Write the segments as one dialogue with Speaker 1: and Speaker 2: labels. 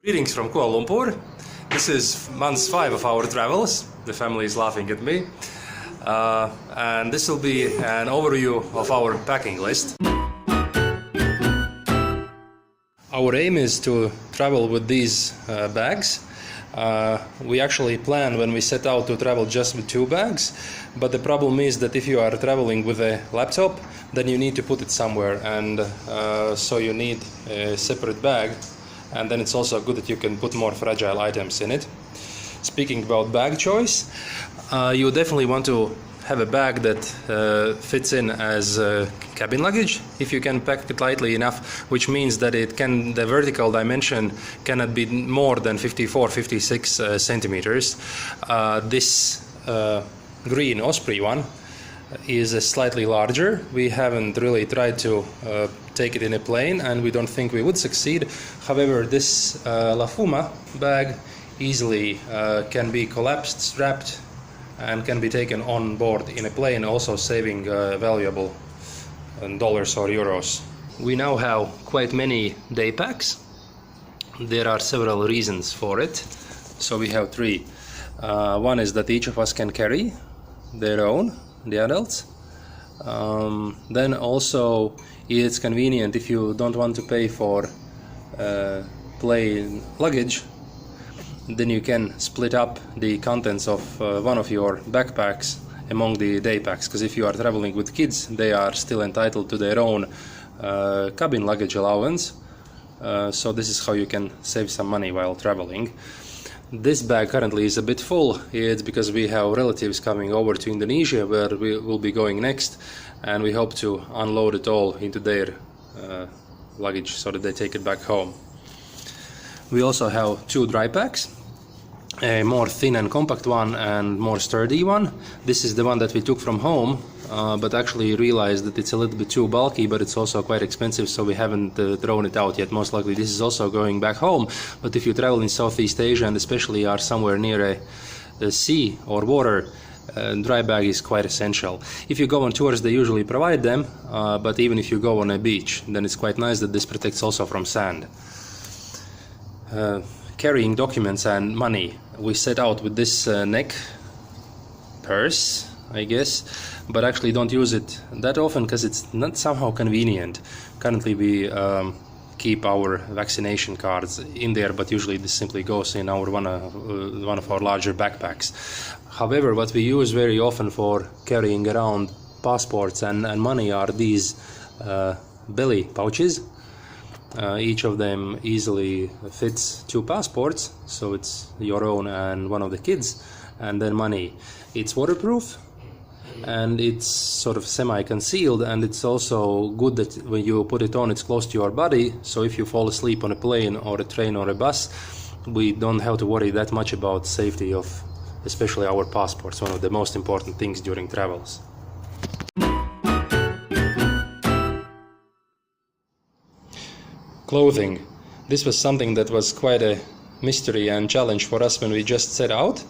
Speaker 1: Greetings from Kuala Lumpur. This is month 5 of our travels. The family is laughing at me. And this will be an overview of our packing list. Our aim is to travel with these bags. We actually planned when we set out to travel just with 2 bags, but the problem is that if you are traveling with a laptop, then you need to put it somewhere, and so you need a separate bag, and then it's also good that you can put more fragile items in it. Speaking about bag choice, you definitely want to have a bag that fits in as cabin luggage if you can pack it lightly enough, which means that the vertical dimension cannot be more than 54-56 centimeters. This green Osprey one is slightly larger. We haven't really tried to take it in a plane, and we don't think we would succeed. However, this La Fuma bag easily can be collapsed, strapped, and can be taken on board in a plane, also saving valuable dollars or euros. We now have quite many day packs. There are several reasons for it. So we have 3. One is that each of us can carry their own, the adults. Then also it's convenient if you don't want to pay for plane luggage. Then you can split up the contents of one of your backpacks among the day packs, because if you are traveling with kids, they are still entitled to their own cabin luggage allowance. So this is how you can save some money while traveling. This bag currently is a bit full. It's because we have relatives coming over to Indonesia, where we will be going next, and we hope to unload it all into their luggage so that they take it back home. We also have 2 dry packs, a more thin and compact one and more sturdy one. This is the one that we took from home, but actually realized that it's a little bit too bulky, but it's also quite expensive, so we haven't thrown it out yet. Most likely this is also going back home, but if you travel in Southeast Asia and especially are somewhere near a sea or water, dry bag is quite essential. If you go on tours, they usually provide them, but even if you go on a beach, then it's quite nice that this protects also from sand. Carrying documents and money. We set out with this neck purse, I guess, but actually don't use it that often because it's not somehow convenient. Currently we keep our vaccination cards in there, but usually this simply goes in our one of our larger backpacks. However, what we use very often for carrying around passports and money are these belly pouches. Each of them easily fits 2 passports, so it's your own and one of the kids, and then money. It's waterproof and it's sort of semi-concealed, and it's also good that when you put it on, it's close to your body, so if you fall asleep on a plane or a train or a bus, we don't have to worry that much about safety of especially our passports, one of the most important things during travels. Clothing. This was something that was quite a mystery and challenge for us when we just set out,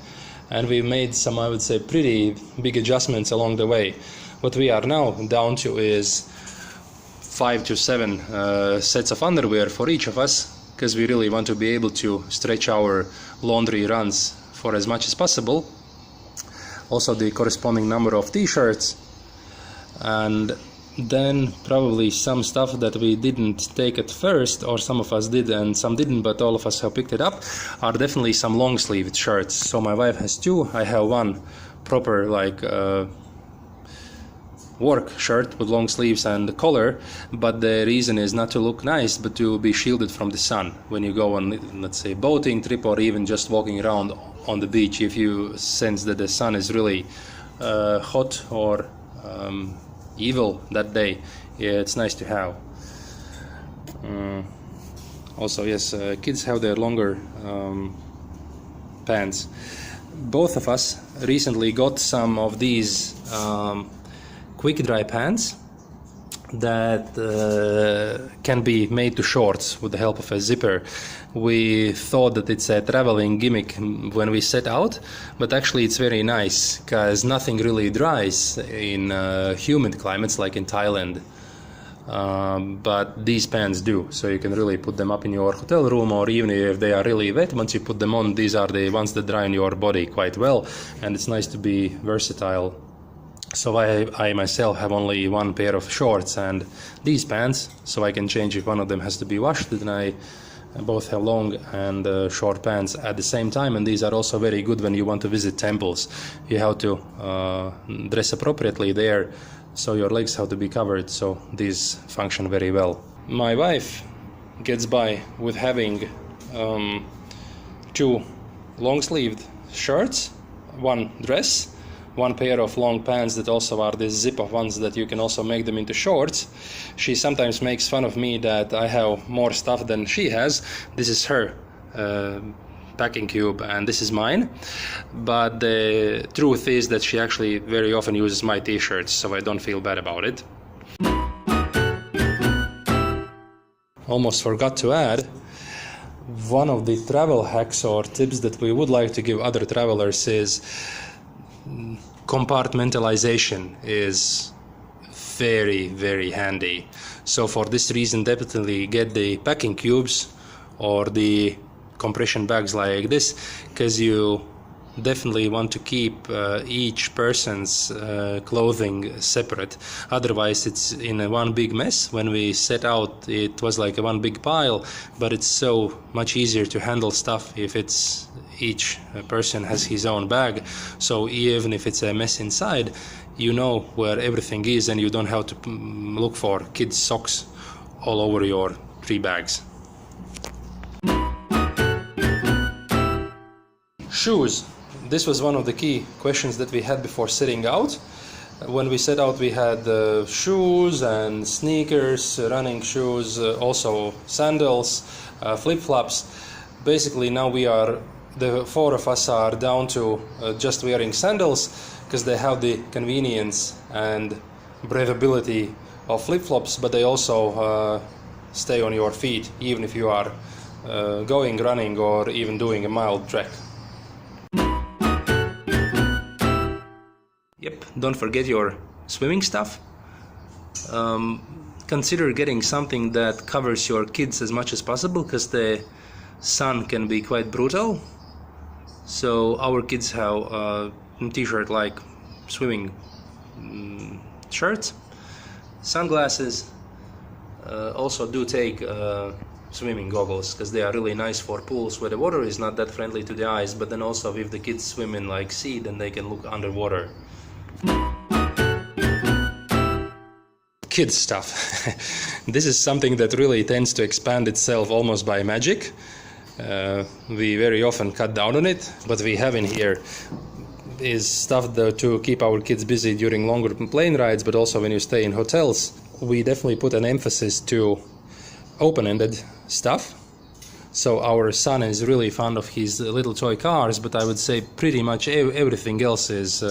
Speaker 1: and we made some, I would say, pretty big adjustments along the way. What we are now down to is 5 to 7 sets of underwear for each of us, because we really want to be able to stretch our laundry runs for as much as possible. Also the corresponding number of t-shirts, and then probably some stuff that we didn't take at first, or some of us did and some didn't, but all of us have picked it up, are definitely some long-sleeved shirts. So my wife has 2, I have one proper work shirt with long sleeves and collar, but the reason is not to look nice, but to be shielded from the sun when you go on, let's say, boating trip or even just walking around on the beach. If you sense that the sun is really hot or evil that day, yeah, it's nice to have. Also, yes, kids have their longer pants. Both of us recently got some of these quick dry pants that can be made to shorts with the help of a zipper. We thought that it's a traveling gimmick when we set out, but actually it's very nice because nothing really dries in humid climates like in Thailand but these pants do, so you can really put them up in your hotel room, or even if they are really wet, once you put them on, these are the ones that dry on your body quite well, and it's nice to be versatile. So I myself have only one pair of shorts and these pants, so I can change if one of them has to be washed. Then I both have long and short pants at the same time, and these are also very good when you want to visit temples. You have to dress appropriately there, so your legs have to be covered, so these function very well. My wife gets by with having 2 long-sleeved shirts, 1 dress, 1 pair of long pants that also are the zip-off ones that you can also make them into shorts. She sometimes makes fun of me that I have more stuff than she has. This is her packing cube and this is mine, but the truth is that she actually very often uses my t-shirts, so I don't feel bad about it. Almost forgot to add, one of the travel hacks or tips that we would like to give other travelers is compartmentalization is very, very handy. So for this reason, definitely get the packing cubes or the compression bags like this, because you definitely want to keep each person's clothing separate. Otherwise it's in a one big mess. When we set out, it was like a one big pile, but it's so much easier to handle stuff if it's each person has his own bag. So even if it's a mess inside, you know where everything is, and you don't have to look for kids' socks all over your 3 bags. Shoes. This was one of the key questions that we had before setting out. When we set out, we had shoes and sneakers, running shoes, also sandals, flip-flops. Basically now the 4 of us are down to just wearing sandals, because they have the convenience and breathability of flip-flops, but they also stay on your feet even if you are going running or even doing a mild trek. Yep, don't forget your swimming stuff. Consider getting something that covers your kids as much as possible, because the sun can be quite brutal. So our kids have a t-shirt like swimming shirts, sunglasses, also do take swimming goggles, because they are really nice for pools where the water is not that friendly to the eyes, but then also if the kids swim in like sea, then they can look underwater. Kids stuff. This is something that really tends to expand itself almost by magic. We very often cut down on it. What we have in here is stuff to keep our kids busy during longer plane rides, but also when you stay in hotels. We definitely put an emphasis to open-ended stuff. So our son is really fond of his little toy cars, but I would say pretty much everything else is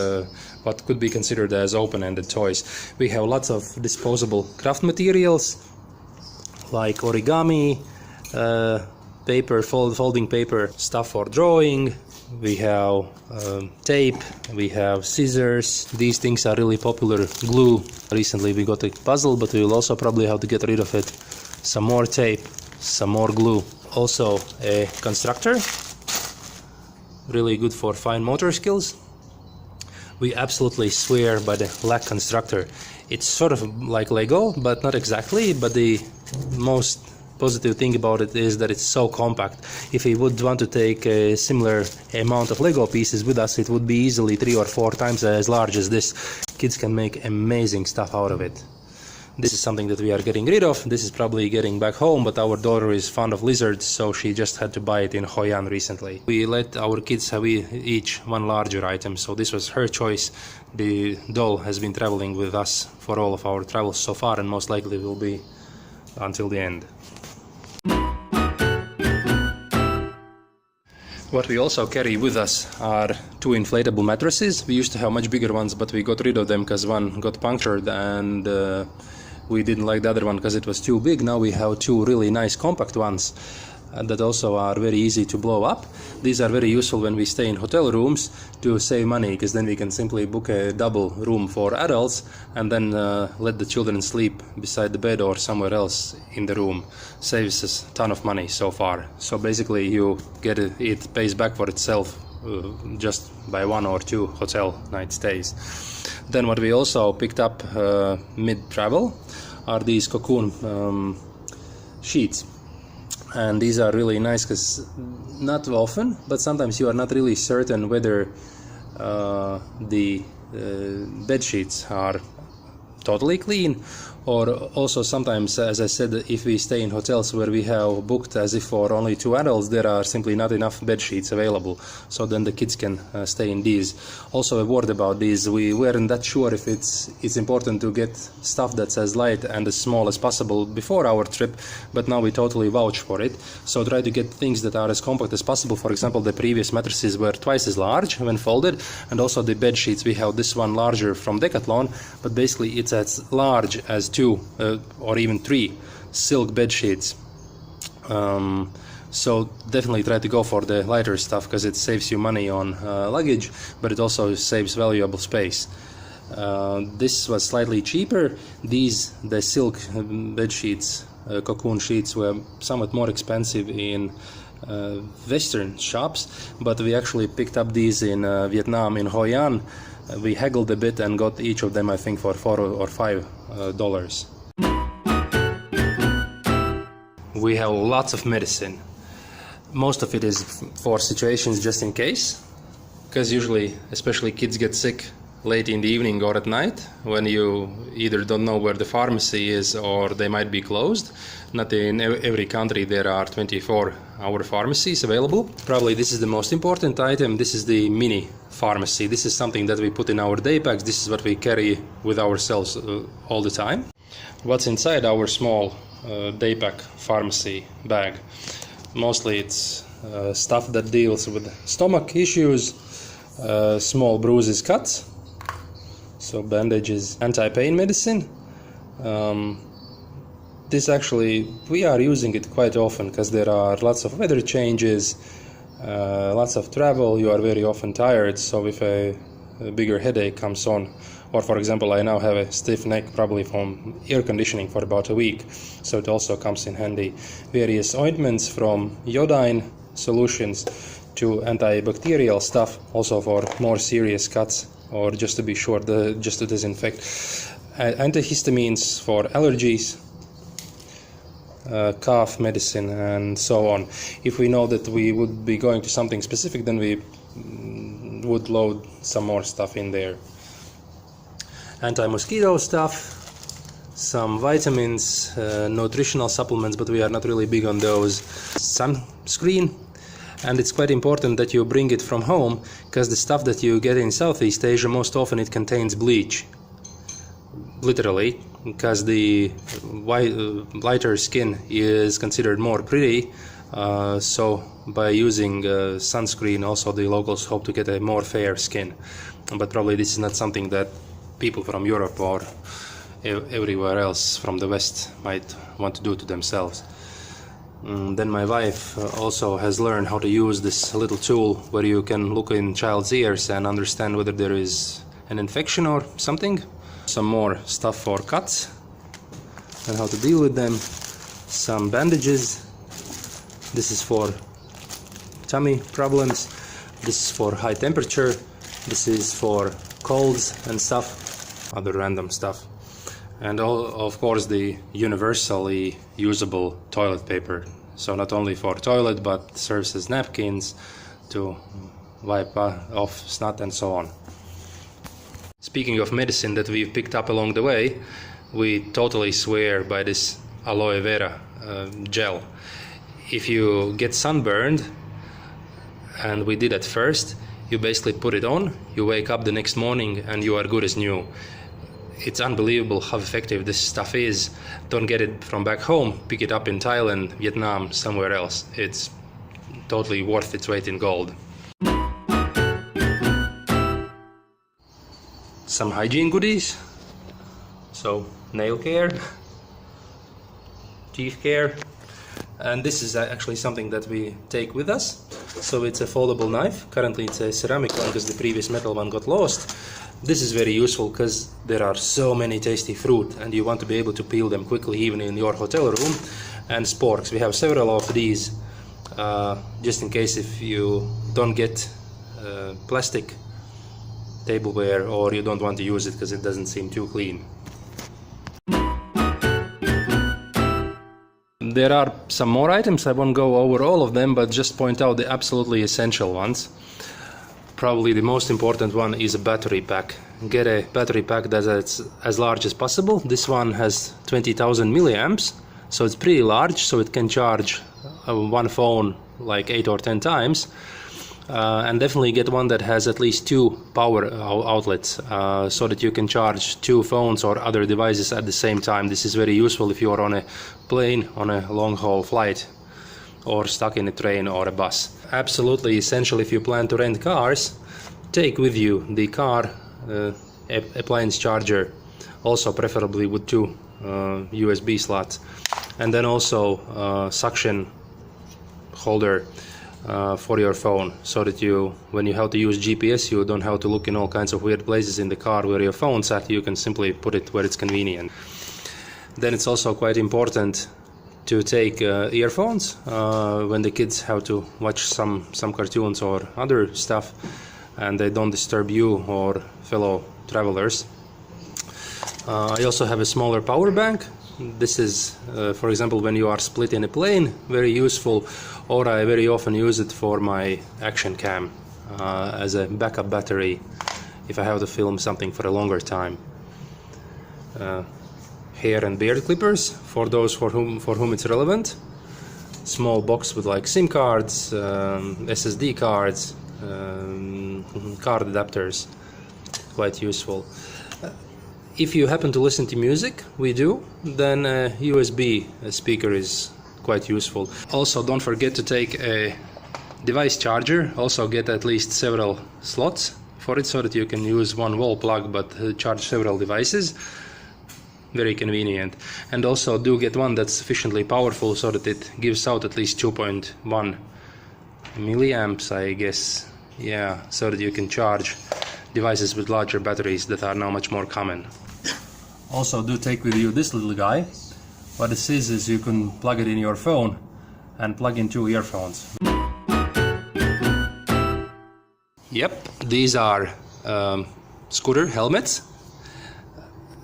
Speaker 1: what could be considered as open-ended toys. We have lots of disposable craft materials like origami, paper, folding paper, stuff for drawing. We have tape, we have scissors. These things are really popular. Glue. Recently we got a puzzle, but we will also probably have to get rid of it. Some more tape, some more glue. Also a constructor, really good for fine motor skills. We absolutely swear by the LAC constructor. It's sort of like Lego, but not exactly. But the most positive thing about it is that it's so compact. If we would want to take a similar amount of Lego pieces with us, it would be easily 3 or 4 times as large as this. Kids can make amazing stuff out of it. This is something that we are getting rid of. This is probably getting back home, but our daughter is fond of lizards, so she just had to buy it in Hoi An recently. We let our kids have each one larger item, so this was her choice. The doll has been traveling with us for all of our travels so far, and most likely will be until the end. What we also carry with us are 2 inflatable mattresses. We used to have much bigger ones, but we got rid of them because one got punctured, and we didn't like the other one because it was too big. Now we have 2 really nice compact ones. that also are very easy to blow up. These are very useful when we stay in hotel rooms to save money, because then we can simply book a double room for adults and then let the children sleep beside the bed or somewhere else in the room. Saves us a ton of money so far. So basically you get it pays back for itself just by 1 or 2 hotel night stays. Then what we also picked up mid-travel are these cocoon sheets. And these are really nice because not often, but sometimes you are not really certain whether the bed sheets are totally clean, or also sometimes, as I said, if we stay in hotels where we have booked as if for only 2 adults, there are simply not enough bed sheets available, so then the kids can stay in these. Also a word about these, we weren't that sure if it's important to get stuff that's as light and as small as possible before our trip, but now we totally vouch for it. So try to get things that are as compact as possible. For example, the previous mattresses were twice as large when folded, and also the bed sheets, we have this one larger from Decathlon, but basically it's as large as 2 or even 3 silk bed sheets. So definitely try to go for the lighter stuff because it saves you money on luggage, but it also saves valuable space. This was slightly cheaper. The silk bed sheets, cocoon sheets, were somewhat more expensive in Western shops, but we actually picked up these in Vietnam, in Hoi An. We haggled a bit and got each of them, I think, for $4 or $5. We have lots of medicine. Most of it is for situations just in case, because usually, especially kids get sick late in the evening or at night when you either don't know where the pharmacy is or they might be closed. Not in every country there are 24-hour pharmacies available. Probably this is the most important item. This is the mini pharmacy. This is something that we put in our day packs. This is what we carry with ourselves all the time. What's inside our small day pack pharmacy bag? Mostly it's stuff that deals with stomach issues, small bruises, cuts, so bandages, anti-pain medicine. This actually, we are using it quite often because there are lots of weather changes, lots of travel, you are very often tired, so if a bigger headache comes on, or for example I now have a stiff neck probably from air conditioning for about a week, so it also comes in handy. Various ointments from iodine solutions to antibacterial stuff, also for more serious cuts or just to be sure, just to disinfect. Antihistamines for allergies, cough medicine, and so on. If we know that we would be going to something specific, then we would load some more stuff in there. Anti-mosquito stuff, some vitamins, nutritional supplements, but we are not really big on those. Sunscreen, and it's quite important that you bring it from home, because the stuff that you get in Southeast Asia, most often it contains bleach. Literally, because the lighter skin is considered more pretty, so by using sunscreen also the locals hope to get a more fair skin. But probably this is not something that people from Europe or everywhere else from the West might want to do to themselves. Then my wife also has learned how to use this little tool where you can look in child's ears and understand whether there is an infection or something. Some more stuff for cuts and how to deal with them. Some bandages. This is for tummy problems. This is for high temperature. This is for colds and stuff, other random stuff. And of course the universally usable toilet paper. So not only for toilet, but serves as napkins to wipe off snot and so on. Speaking of medicine that we've picked up along the way, we totally swear by this aloe vera gel. If you get sunburned, and we did at first, you basically put it on, you wake up the next morning and you are good as new. It's unbelievable how effective this stuff is. Don't get it from back home, pick it up in Thailand, Vietnam, somewhere else. It's totally worth its weight in gold. Some hygiene goodies. So nail care, teeth care, And this is actually something that we take with us. So it's a foldable knife. Currently it's a ceramic one because the previous metal one got lost. This is very useful because there are so many tasty fruit and you want to be able to peel them quickly even in your hotel room. And sporks. We have several of these just in case if you don't get plastic tableware or you don't want to use it because it doesn't seem too clean. There are some more items. I won't go over all of them, but just point out the absolutely essential ones. Probably the most important one is a battery pack. Get a battery pack that's as large as possible. This one has 20,000 milliamps, so it's pretty large, so it can charge one phone like 8 or 10 times. And definitely get one that has at least 2 power outlets so that you can charge 2 phones or other devices at the same time. This is very useful if you are on a plane, on a long haul flight, or stuck in a train or a bus. Absolutely essential if you plan to rent cars. Take with you the car appliance charger, also preferably with 2 USB slots, and then also suction holder for your phone, so that you, when you have to use GPS, you don't have to look in all kinds of weird places in the car where your phone's at. You can simply put it where it's convenient. Then it's also quite important to take earphones when the kids have to watch some cartoons or other stuff and they don't disturb you or fellow travelers. I also have a smaller power bank. This is, for example, when you are split in a plane, very useful, or I very often use it for my action cam as a backup battery if I have to film something for a longer time. Hair and beard clippers for those for whom it's relevant. Small box with like SIM cards, SSD cards, card adapters, quite useful. If you happen to listen to music, we do, then a USB speaker is quite useful. Also, don't forget to take a device charger. Also get at least several slots for it so that you can use one wall plug but charge several devices. Very convenient. And also do get one that's sufficiently powerful so that it gives out at least 2.1 milliamps, I guess. Yeah, so that you can charge devices with larger batteries that are now much more common. Also do take with you this little guy. What this is you can plug it in your phone and plug in 2 earphones. Yep, these are scooter helmets.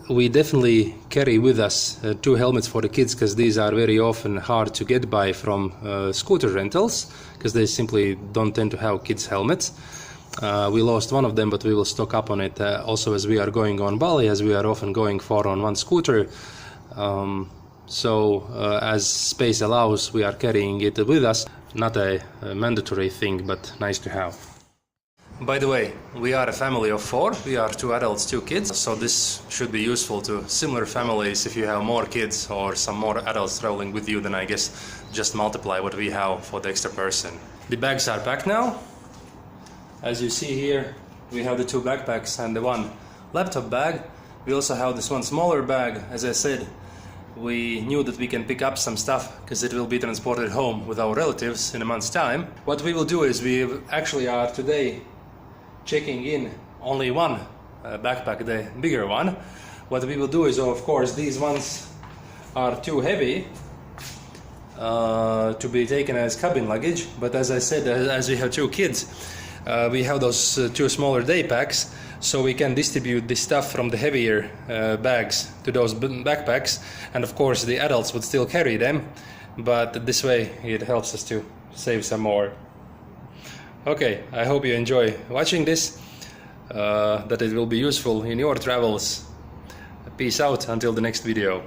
Speaker 1: We definitely carry with us 2 helmets for the kids because these are very often hard to get by from scooter rentals because they simply don't tend to have kids helmets. We lost one of them, but we will stock up on it also as we are going on Bali, as we are often going 4 on 1 scooter. As space allows, we are carrying it with us. Not a mandatory thing, but nice to have. By the way, we are a family of 4. We are 2 adults, 2 kids, so this should be useful to similar families. If you have more kids or some more adults traveling with you, then I guess just multiply what we have for the extra person. The bags are packed now. As you see here, we have the 2 backpacks and the 1 laptop bag. We also have this 1 smaller bag. As I said, we knew that we can pick up some stuff because it will be transported home with our relatives in a month's time. What we will do is we actually are today checking in only 1 backpack, the bigger one. What we will do is, of course, these ones are too heavy to be taken as cabin luggage, but as I said, as we have 2 kids, we have those 2 smaller day packs, so we can distribute the stuff from the heavier bags to those backpacks, and of course the adults would still carry them, but this way it helps us to save some more. Okay, I hope you enjoy watching this, that it will be useful in your travels. Peace out until the next video.